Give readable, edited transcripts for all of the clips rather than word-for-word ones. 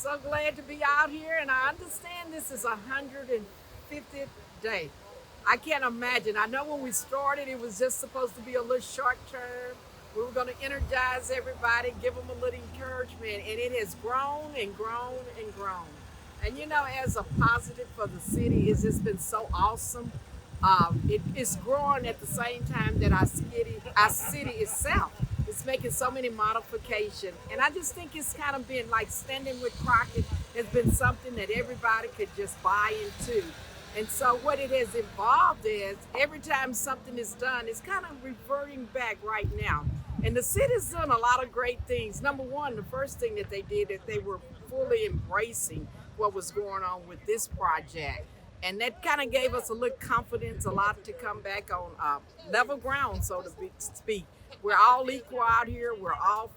so glad to be out here, and I understand this is 150th day. I can't imagine. I know when we started, it was just supposed to be a little short term. We were going to energize everybody, give them a little encouragement, and it has grown and grown and grown. And as a positive for the city, it's just been so awesome. It's growing at the same time that our city itself is making so many modifications. And I just think it's kind of been like Standing with Crockett has been something that everybody could just buy into. And so what it has involved is every time something is done, it's kind of reverting back right now. And the city's done a lot of great things. Number one, the first thing that they did is they were fully embracing what was going on with this project. And that kind of gave us a little confidence, a lot to come back on level ground, so to speak. We're all equal out here. We're all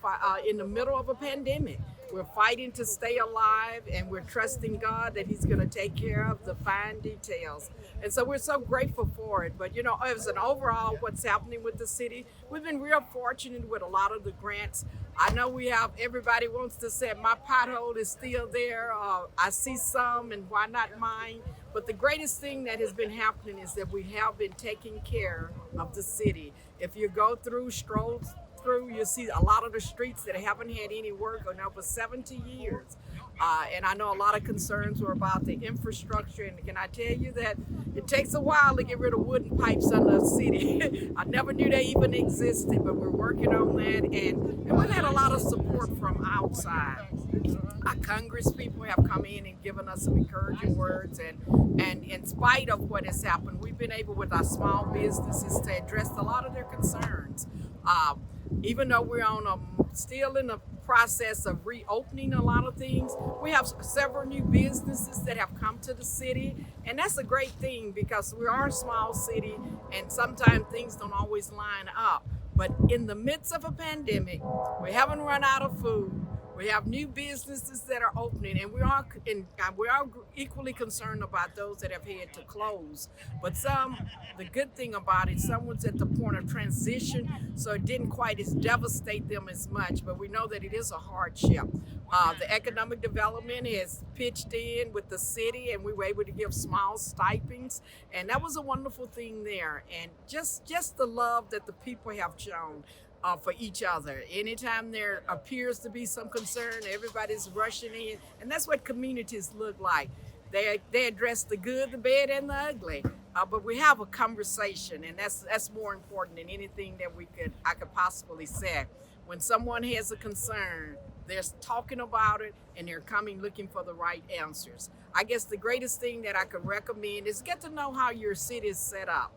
in the middle of a pandemic. We're fighting to stay alive, and we're trusting God that He's going to take care of the fine details. And so we're so grateful for it. But as an overall, what's happening with the city, we've been real fortunate with a lot of the grants. I know everybody wants to say my pothole is still there. I see some, and why not mine? But the greatest thing that has been happening is that we have been taking care of the city. If you stroll through, you see a lot of the streets that haven't had any work in over 70 years. And I know a lot of concerns were about the infrastructure. And can I tell you that it takes a while to get rid of wooden pipes under the city? I never knew they even existed, but we're working on that. And we've had a lot of support from outside. Our Congress people have come in and given us some encouraging words, and in spite of what has happened, we've been able with our small businesses to address a lot of their concerns. Even though we're still in the process of reopening a lot of things, we have several new businesses that have come to the city, and that's a great thing because we are a small city, and sometimes things don't always line up. But in the midst of a pandemic, we haven't run out of food. We have new businesses that are opening, and we are equally concerned about those that have had to close. But the good thing about it, someone's at the point of transition, so it didn't quite devastate them as much. But we know that it is a hardship. The economic development has pitched in with the city, and we were able to give small stipends, and that was a wonderful thing there. And just the love that the people have shown for each other. Anytime there appears to be some concern, everybody's rushing in, and that's what communities look like. They address the good, the bad, and the ugly. But we have a conversation, and that's more important than anything that I could possibly say. When someone has a concern, they're talking about it, and they're coming looking for the right answers. I guess the greatest thing that I could recommend is get to know how your city is set up.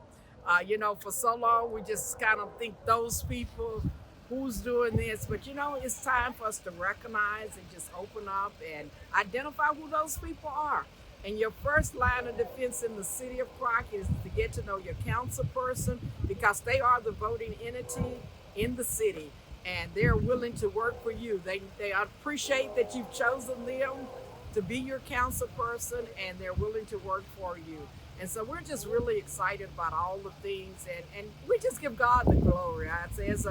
For so long, we just kind of think those people, who's doing this, but it's time for us to recognize and just open up and identify who those people are. And your first line of defense in the city of Crockett is to get to know your council person, because they are the voting entity in the city, and they're willing to work for you. They appreciate that you've chosen them to be your council person, and they're willing to work for you. And so we're just really excited about all the things, and we just give God the glory. I'd say as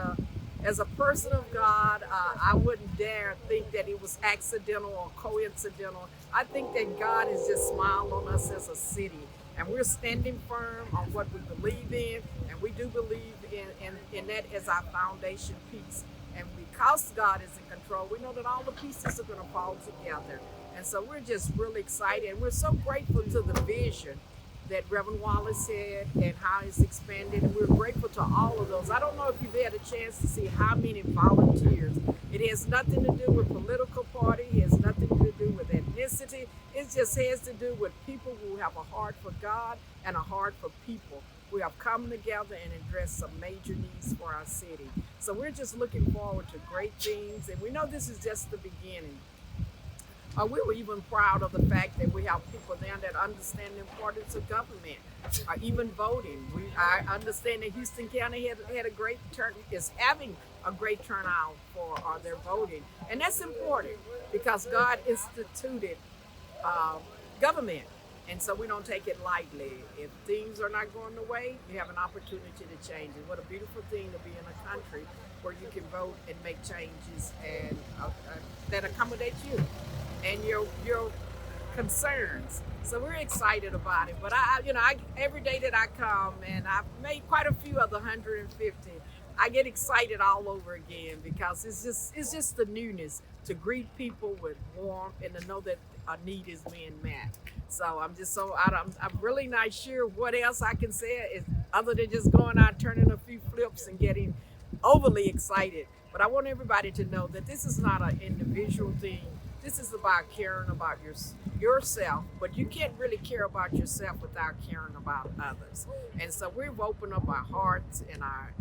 a person of God, I wouldn't dare think that it was accidental or coincidental. I think that God has just smiled on us as a city, and we're standing firm on what we believe in, and we do believe in that as our foundation piece. And because God is in control, we know that all the pieces are going to fall together. And so we're just really excited, and we're so grateful to the vision that Reverend Wallace had and how it's expanded, and we're grateful to all of those. I don't know if you've had a chance to see how many volunteers. It has nothing to do with political party, it has nothing to do with ethnicity. It just has to do with people who have a heart for God and a heart for people. We have come together and addressed some major needs for our city. So we're just looking forward to great things, and we know this is just the beginning. We were even proud of the fact that we have people there that understand the importance of government, even voting. I understand that Houston County had a great is having a great turnout for their voting. And that's important because God instituted government. And so we don't take it lightly. If things are not going the way, you have an opportunity to change it. What a beautiful thing to be in a country where you can vote and make changes and that accommodate you. and your concerns. So we're excited about it. But every day that I come, and I've made quite a few of the 150, I get excited all over again because it's just the newness to greet people with warmth and to know that a need is being met. So I'm really not sure what else I can say is other than just going out turning a few flips and getting overly excited. But I want everybody to know that this is not an individual thing. This is about caring about yourself, but you can't really care about yourself without caring about others. And so we've opened up our hearts and our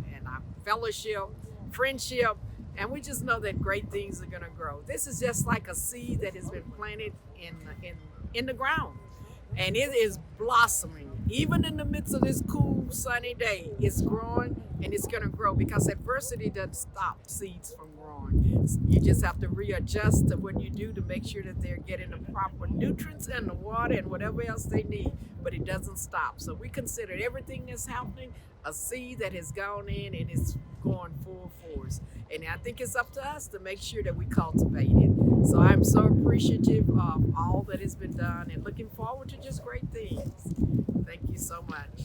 fellowship, friendship, and we just know that great things are going to grow. This is just like a seed that has been planted in the ground, and it is blossoming. Even in the midst of this cool, sunny day, it's growing and it's going to grow because adversity doesn't stop seeds from growing. You just have to readjust to what you do to make sure that they're getting the proper nutrients and the water and whatever else they need, but it doesn't stop. So we consider everything that's happening a seed that has gone in and is going full force. And I think it's up to us to make sure that we cultivate it. So I'm so appreciative of all that has been done and looking forward to just great things. Thank you so much.